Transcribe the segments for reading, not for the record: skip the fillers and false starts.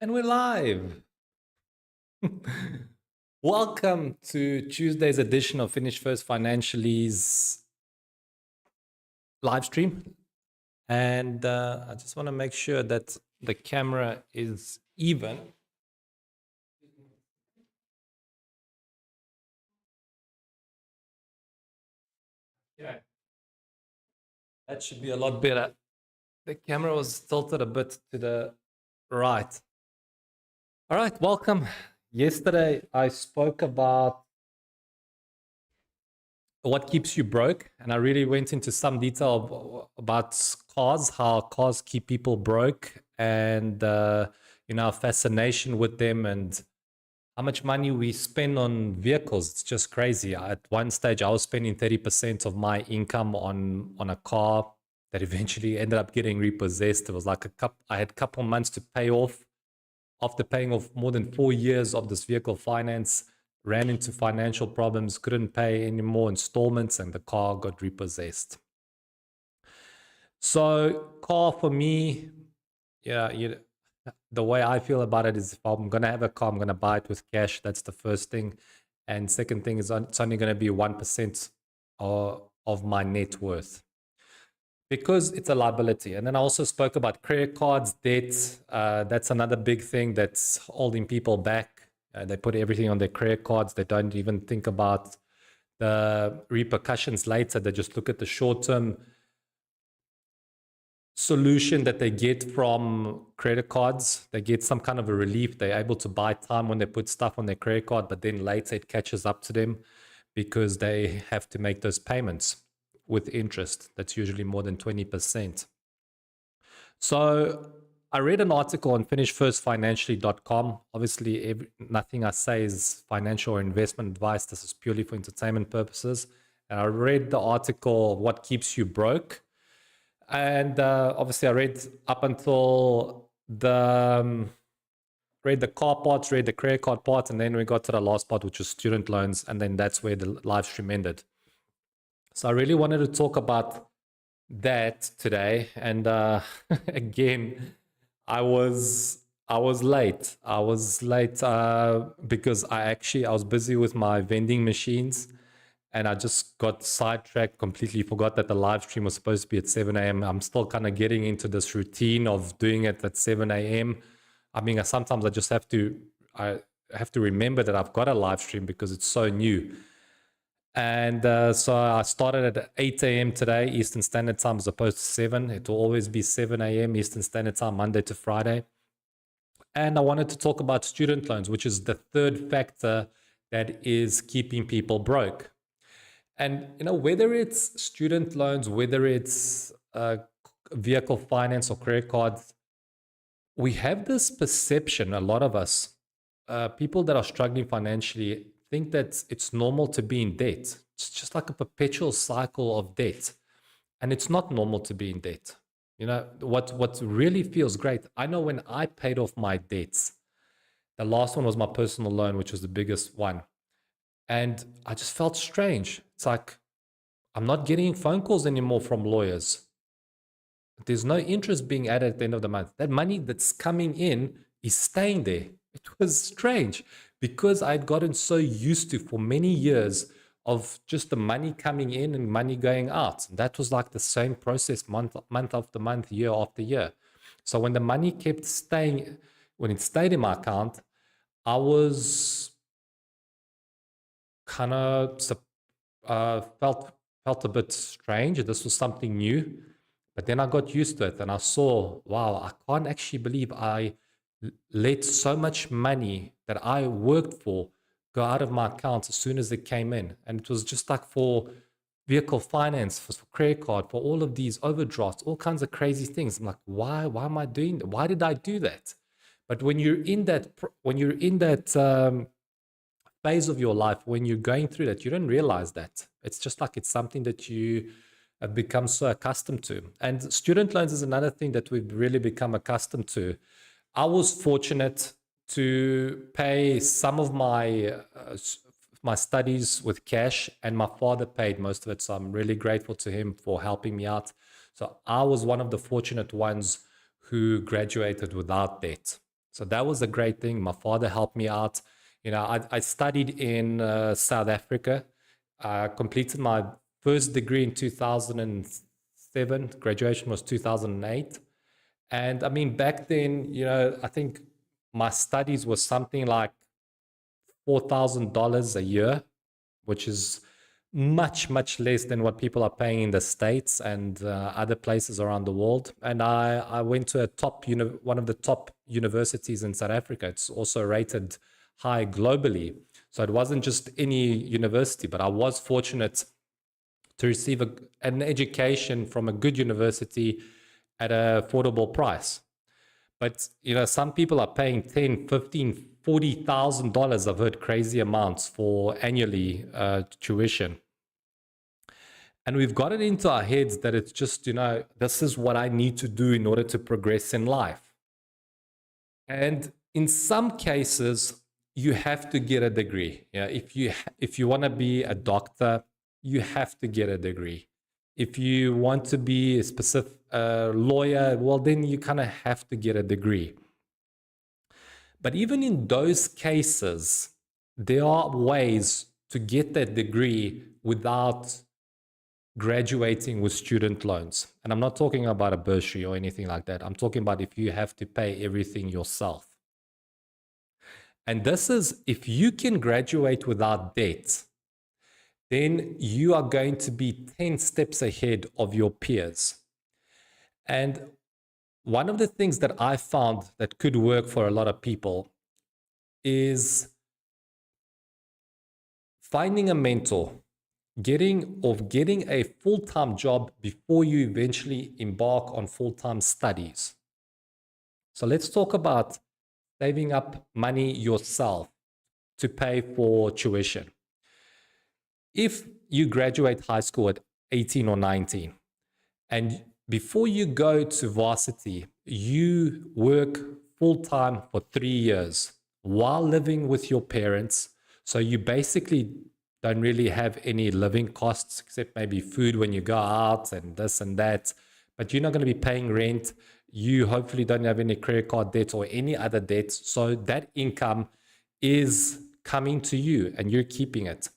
And we're live. Welcome to Tuesday's edition of Finish First Financially's live stream. And I just want to make sure that the camera is even. Yeah, that should be a lot better. The camera was tilted a bit to the right. All right, welcome. Yesterday, I spoke about what keeps you broke, and I really went into some detail about cars, how cars keep people broke, and fascination with them, and how much money we spend on vehicles. It's just crazy. At one stage, I was spending 30% of my income on a car that eventually ended up getting repossessed. It was like I had a couple months to pay off. After paying off more than 4 years of this vehicle finance, ran into financial problems, couldn't pay any more installments, and the car got repossessed. So, car for me, yeah, the way I feel about it is if I'm going to have a car, I'm going to buy it with cash. That's the first thing. And second thing is it's only going to be 1% of my net worth because it's a liability. And then I also spoke about credit cards, debt. That's another big thing that's holding people back. They put everything on their credit cards. They don't even think about the repercussions later. They just look at the short-term solution that they get from credit cards. They get some kind of a relief. They're able to buy time when they put stuff on their credit card, but then later it catches up to them because they have to make those payments with interest. That's usually more than 20%. So I read an article on finishfirstfinancially.com. Obviously, nothing I say is financial or investment advice. This is purely for entertainment purposes. And I read the article, What Keeps You Broke? And obviously, I read up until read the car parts, read the credit card part, and then we got to the last part, which was student loans. And then that's where the live stream ended. So I really wanted to talk about that today. And again, I was late. I was late because I was busy with my vending machines, and I just got sidetracked. Completely forgot that the live stream was supposed to be at 7 a.m. I'm still kind of getting into this routine of doing it at 7 a.m. I mean, sometimes I have to remember that I've got a live stream because it's so new. And so I started at 8 a.m. today, Eastern Standard Time, as opposed to 7. It will always be 7 a.m. Eastern Standard Time, Monday to Friday. And I wanted to talk about student loans, which is the third factor that is keeping people broke. And, whether it's student loans, whether it's vehicle finance or credit cards, we have this perception, a lot of us, people that are struggling financially, think that it's normal to be in debt. It's just like a perpetual cycle of debt. And it's not normal to be in debt. What really feels great, I know when I paid off my debts, the last one was my personal loan, which was the biggest one. And I just felt strange. It's like, I'm not getting phone calls anymore from lawyers. There's no interest being added at the end of the month. That money that's coming in is staying there. It was strange because I'd gotten so used to for many years of just the money coming in and money going out. That was like the same process month after month, year after year. So when the money kept staying, when it stayed in my account, I was kind of felt a bit strange. This was something new. But then I got used to it and I saw, wow, I can't actually believe I let so much money that I worked for go out of my account as soon as it came in. And it was just like for vehicle finance, for credit card, for all of these overdrafts, all kinds of crazy things. I'm like, why am I doing that? Why did I do that? But when you're in that phase of your life, when you're going through that, you don't realize that. It's just like it's something that you have become so accustomed to. And student loans is another thing that we've really become accustomed to. I was fortunate to pay some of my studies with cash, and my father paid most of it. So I'm really grateful to him for helping me out. So I was one of the fortunate ones who graduated without debt. So that was a great thing. My father helped me out. I studied in South Africa. Completed my first degree in 2007. Graduation was 2008. And I mean, back then, I think my studies was something like $4,000 a year, which is much, much less than what people are paying in the States and other places around the world. And I went to one of the top universities in South Africa. It's also rated high globally. So it wasn't just any university, but I was fortunate to receive an education from a good university at an affordable price. But some people are paying 10, 15, $40,000. I've heard crazy amounts for annually tuition. And we've got it into our heads that it's just, this is what I need to do in order to progress in life. And in some cases, you have to get a degree. If you want to be a doctor, you have to get a degree. If you want to be a specific lawyer, well, then you kind of have to get a degree. But even in those cases, there are ways to get that degree without graduating with student loans. And I'm not talking about a bursary or anything like that. I'm talking about if you have to pay everything yourself. And this is, if you can graduate without debt, then you are going to be 10 steps ahead of your peers. And one of the things that I found that could work for a lot of people is finding a mentor, getting a full-time job before you eventually embark on full-time studies. So let's talk about saving up money yourself to pay for tuition. If you graduate high school at 18 or 19, and before you go to varsity, you work full-time for 3 years while living with your parents. So you basically don't really have any living costs except maybe food when you go out and this and that. But you're not going to be paying rent. You hopefully don't have any credit card debt or any other debt. So that income is coming to you and you're keeping it.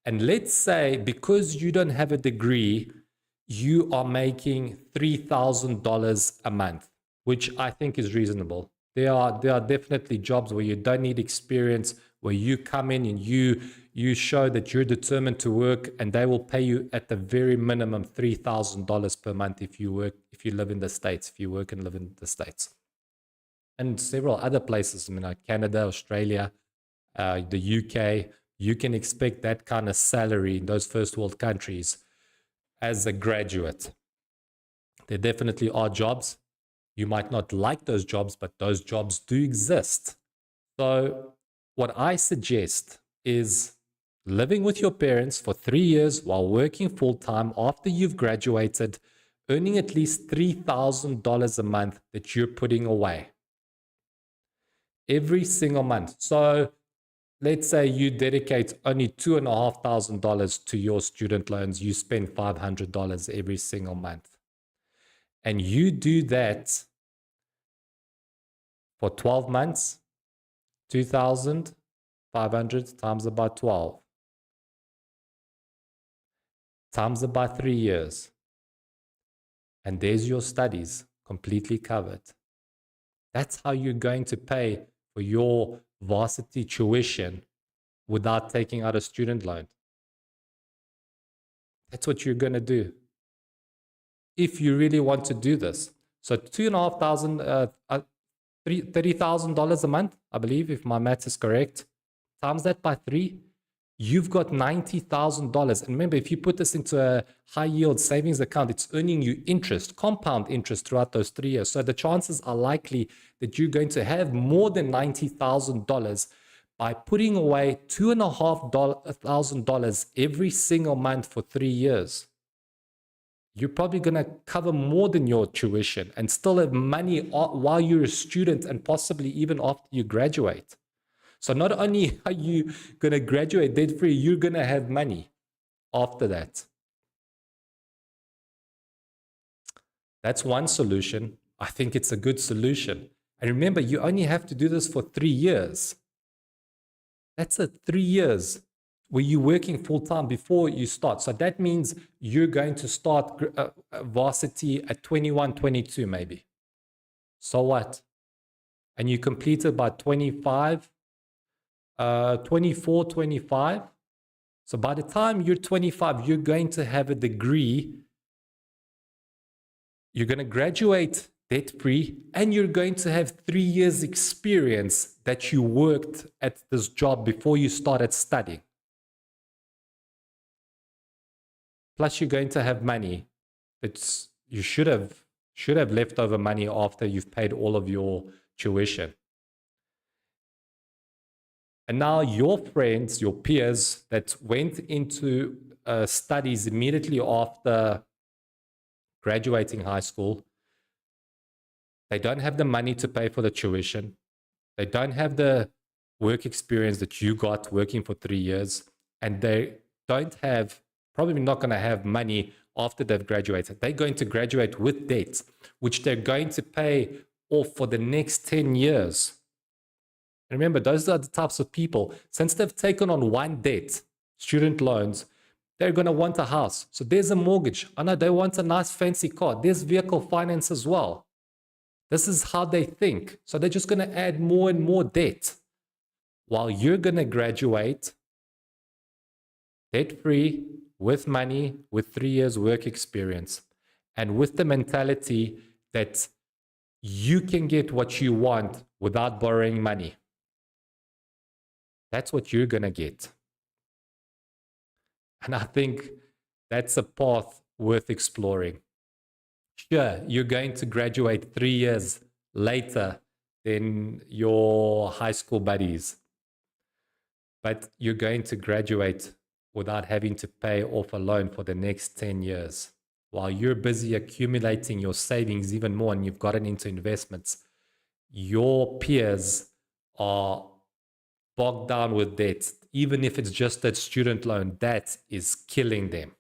And let's say because you don't have a degree, you are making $3,000 a month, which I think is reasonable. There are definitely jobs where you don't need experience, where you come in and you show that you're determined to work, and they will pay you at the very minimum $3,000 per month if you live in the States, if you work and live in the States. And several other places, like Canada, Australia, the UK, you can expect that kind of salary in those first world countries as a graduate. There definitely are jobs. You might not like those jobs, but those jobs do exist. So what I suggest is living with your parents for 3 years while working full-time after you've graduated, earning at least $3,000 a month that you're putting away every single month. So let's say you dedicate only $2,500 to your student loans. You spend $500 every single month. And you do that for 12 months, 2,500 times about 12, times about 3 years. And there's your studies completely covered. That's how you're going to pay for your varsity tuition without taking out a student loan. That's what you're going to do if you really want to do this. So $2,500, $30,000 a month, I believe, if my math is correct, times that by 3, you've got $90,000. And remember, if you put this into a high yield savings account, it's earning you interest, compound interest throughout those 3 years. So the chances are likely that you're going to have more than $90,000 by putting away $2,500 every single month for 3 years. You're probably going to cover more than your tuition and still have money while you're a student and possibly even after you graduate. So not only are you going to graduate debt-free, you're going to have money after that. That's one solution. I think it's a good solution. And remember, you only have to do this for 3 years. That's it, 3 years where you're working full time before you start. So that means you're going to start varsity at 21, 22 maybe. So what? And you complete it by 25, 24, 25. So by the time you're 25, you're going to have a degree. You're going to graduate debt-free, and you're going to have 3 years experience that you worked at this job before you started studying. Plus, you're going to have money that you should have leftover money after you've paid all of your tuition. And now your friends, your peers that went into studies immediately after graduating high school, they don't have the money to pay for the tuition. They don't have the work experience that you got working for 3 years. And they don't have, probably not going to have money after they've graduated. They're going to graduate with debt, which they're going to pay off for the next 10 years. And remember, those are the types of people, since they've taken on one debt, student loans, they're going to want a house. So there's a mortgage. I know they want a nice fancy car. There's vehicle finance as well. This is how they think. So they're just going to add more and more debt while you're going to graduate debt-free, with money, with 3 years work experience, and with the mentality that you can get what you want without borrowing money. That's what you're going to get. And I think that's a path worth exploring. Sure, you're going to graduate 3 years later than your high school buddies, but you're going to graduate without having to pay off a loan for the next 10 years. While you're busy accumulating your savings even more and you've gotten into investments, your peers are bogged down with debt. Even if it's just that student loan, that is killing them.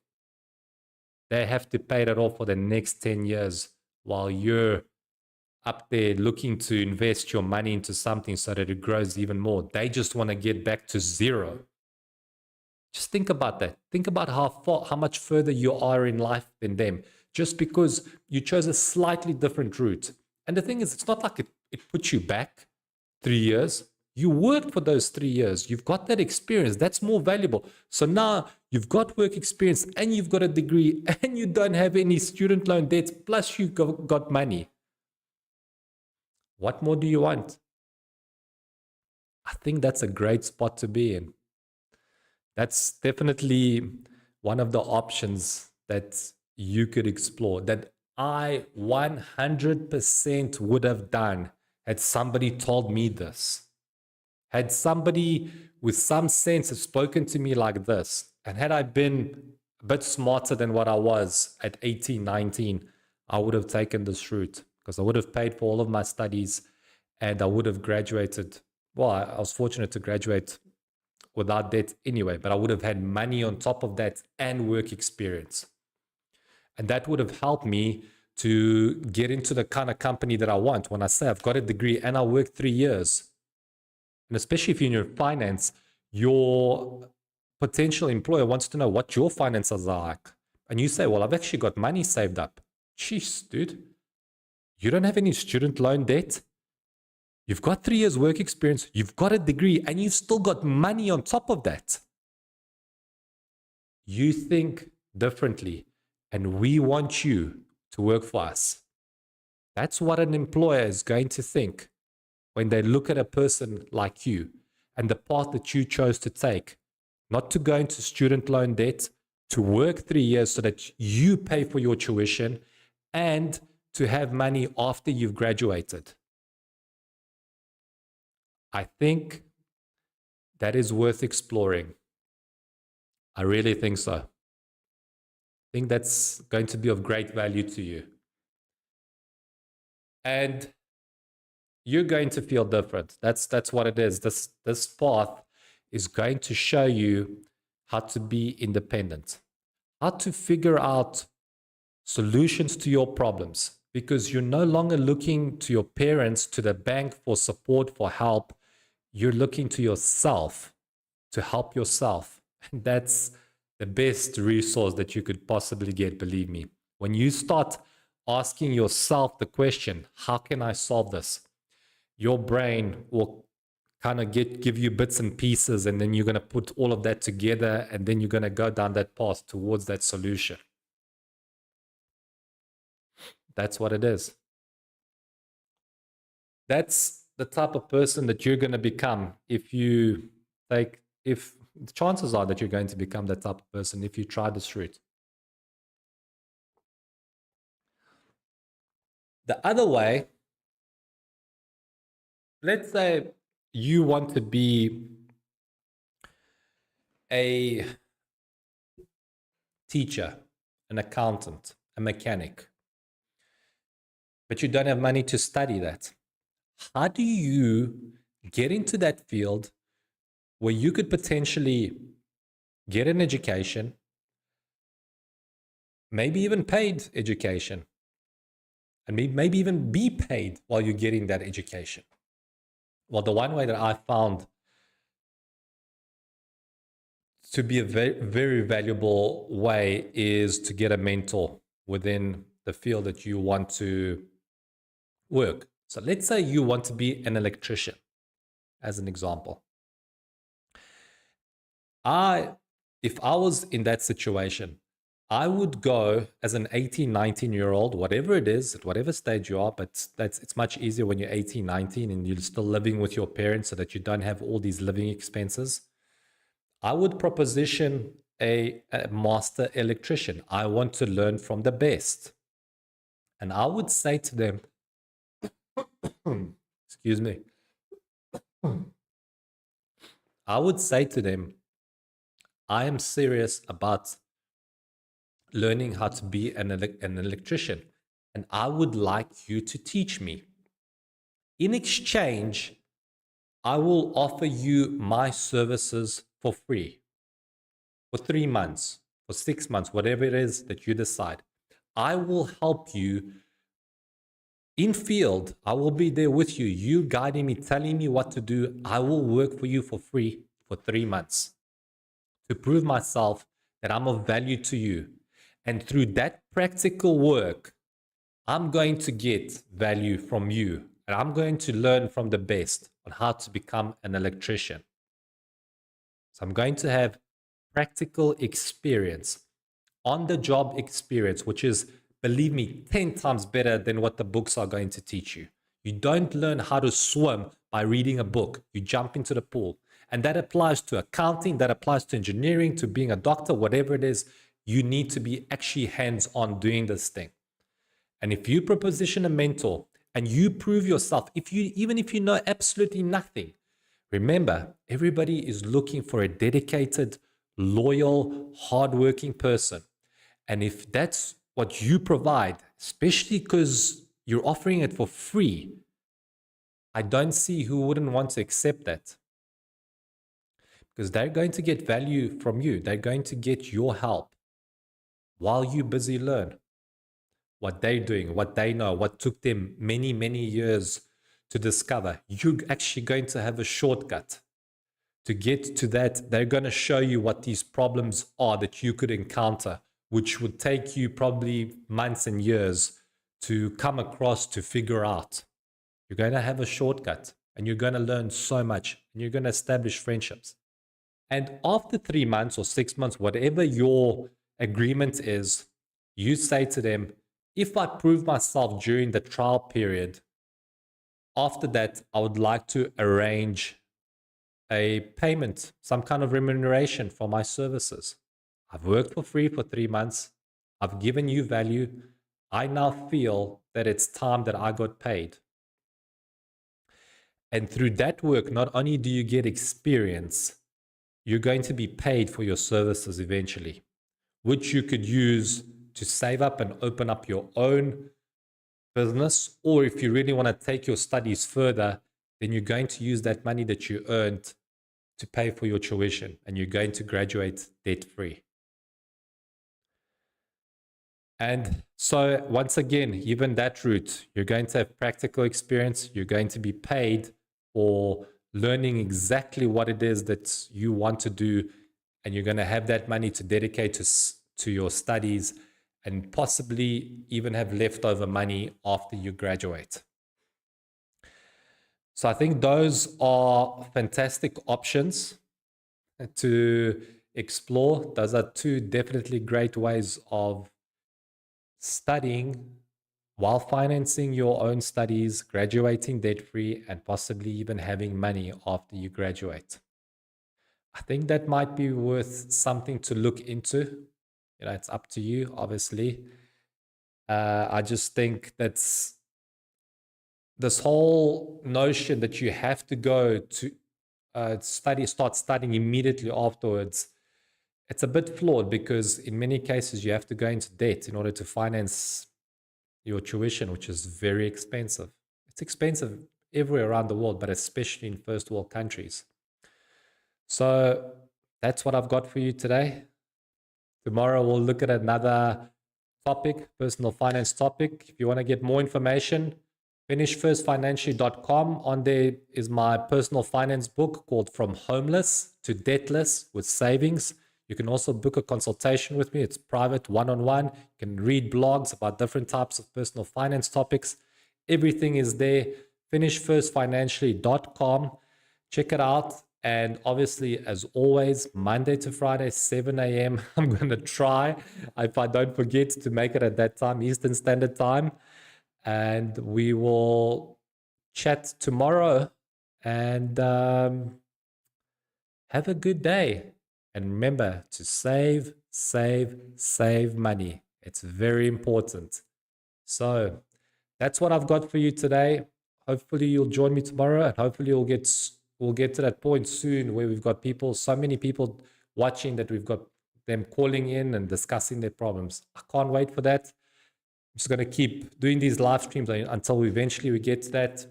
They have to pay that off for the next 10 years while you're up there looking to invest your money into something so that it grows even more. They just want to get back to zero. Just think about that. Think about how much further you are in life than them, just because you chose a slightly different route. And the thing is, it's not like it puts you back 3 years. You worked for those 3 years. You've got that experience. That's more valuable. So now you've got work experience and you've got a degree and you don't have any student loan debts, plus you got money. What more do you want? I think that's a great spot to be in. That's definitely one of the options that you could explore, that I 100% would have done had somebody told me this. Had somebody with some sense have spoken to me like this, and had I been a bit smarter than what I was at 18, 19, I would have taken this route, because I would have paid for all of my studies and I would have graduated. Well, I was fortunate to graduate without debt anyway, but I would have had money on top of that and work experience. And that would have helped me to get into the kind of company that I want. When I say I've got a degree and I worked 3 years, and especially if you're in your finance, your potential employer wants to know what your finances are like. And you say, well, I've actually got money saved up. Jeez, dude, you don't have any student loan debt. You've got 3 years work experience, you've got a degree, and you've still got money on top of that. You think differently, and we want you to work for us. That's what an employer is going to think when they look at a person like you and the path that you chose to take, not to go into student loan debt, to work 3 years so that you pay for your tuition, and to have money after you've graduated. I think that is worth exploring. I really think so. I think that's going to be of great value to you. And you're going to feel different. That's what it is. This path is going to show you how to be independent, how to figure out solutions to your problems. because you're no longer looking to your parents, to the bank for support, for help. You're looking to yourself to help yourself. And that's the best resource that you could possibly get, believe me. When you start asking yourself the question, how can I solve this? Your brain will kind of give you bits and pieces, and then you're going to put all of that together, and then you're going to go down that path towards that solution. That's what it is. That's the type of person that you're going to become if the chances are that you're going to become that type of person if you try this route. The other way, let's say you want to be a teacher, an accountant, a mechanic, but you don't have money to study that. How do you get into that field where you could potentially get an education, maybe even paid education, and maybe even be paid while you're getting that education? Well, the one way that I found to be a very, very valuable way is to get a mentor within the field that you want to work. So let's say you want to be an electrician, as an example. If I was in that situation, I would go as an 18, 19-year-old, whatever it is, at whatever stage you are, but it's much easier when you're 18, 19 and you're still living with your parents so that you don't have all these living expenses. I would proposition a master electrician. I want to learn from the best. And I would say to them, excuse me, I would say to them, I am serious about learning how to be an electrician, and I would like you to teach me. In exchange, I will offer you my services for free for 3 months, for 6 months, whatever it is that you decide. I will help you in field. I will be there with you. You guiding me, telling me what to do. I will work for you for free for 3 months to prove myself that I'm of value to you. And through that practical work, I'm going to get value from you. And I'm going to learn from the best on how to become an electrician. So I'm going to have practical experience, on the job experience, which is, believe me, 10 times better than what the books are going to teach you. You don't learn how to swim by reading a book. You jump into the pool. And that applies to accounting, that applies to engineering, to being a doctor, whatever it is. You need to be actually hands-on doing this thing. And if you proposition a mentor and you prove yourself, even if you know absolutely nothing, remember, everybody is looking for a dedicated, loyal, hardworking person. And if that's what you provide, especially because you're offering it for free, I don't see who wouldn't want to accept that. Because they're going to get value from you. They're going to get your help while you busy learn what they're doing, what they know, what took them many, many years to discover. You're actually going to have a shortcut to get to that. They're going to show you what these problems are that you could encounter, which would take you probably months and years to come across, to figure out. You're going to have a shortcut and you're going to learn so much and you're going to establish friendships. And after 3 months or 6 months, whatever your agreement is, you say to them, if I prove myself during the trial period, after that, I would like to arrange a payment, some kind of remuneration for my services. I've worked for free for 3 months. I've given you value. I now feel that it's time that I got paid. And through that work, not only do you get experience, you're going to be paid for your services eventually, which you could use to save up and open up your own business. Or if you really want to take your studies further, then you're going to use that money that you earned to pay for your tuition, and you're going to graduate debt free. And so once again, even that route, you're going to have practical experience. You're going to be paid for learning exactly what it is that you want to do. And you're going to have that money to dedicate to your studies and possibly even have leftover money after you graduate. So I think those are fantastic options to explore. Those are two definitely great ways of studying while financing your own studies, graduating debt free, and possibly even having money after you graduate. I think that might be worth something to look into. You know, it's up to you, obviously. I just think that's this whole notion that you have to go to start studying immediately afterwards. It's a bit flawed because in many cases you have to go into debt in order to finance your tuition, which is very expensive. It's expensive everywhere around the world, but especially in first world countries. So that's what I've got for you today. Tomorrow we'll look at another topic, personal finance topic. If you want to get more information, finishfirstfinancially.com. On there is my personal finance book called From Homeless to Debtless with Savings. You can also book a consultation with me. It's private, one-on-one. You can read blogs about different types of personal finance topics. Everything is there. finishfirstfinancially.com. Check it out. And obviously, as always, Monday to Friday, 7 a.m. I'm going to try, if I don't forget, to make it at that time, Eastern Standard Time. And we will chat tomorrow. And have a good day. And remember to save, save, save money. It's very important. So that's what I've got for you today. Hopefully you'll join me tomorrow, and hopefully we'll get to that point soon where we've got people, so many people watching that we've got them calling in and discussing their problems. I can't wait for that. I'm just going to keep doing these live streams until eventually we get to that.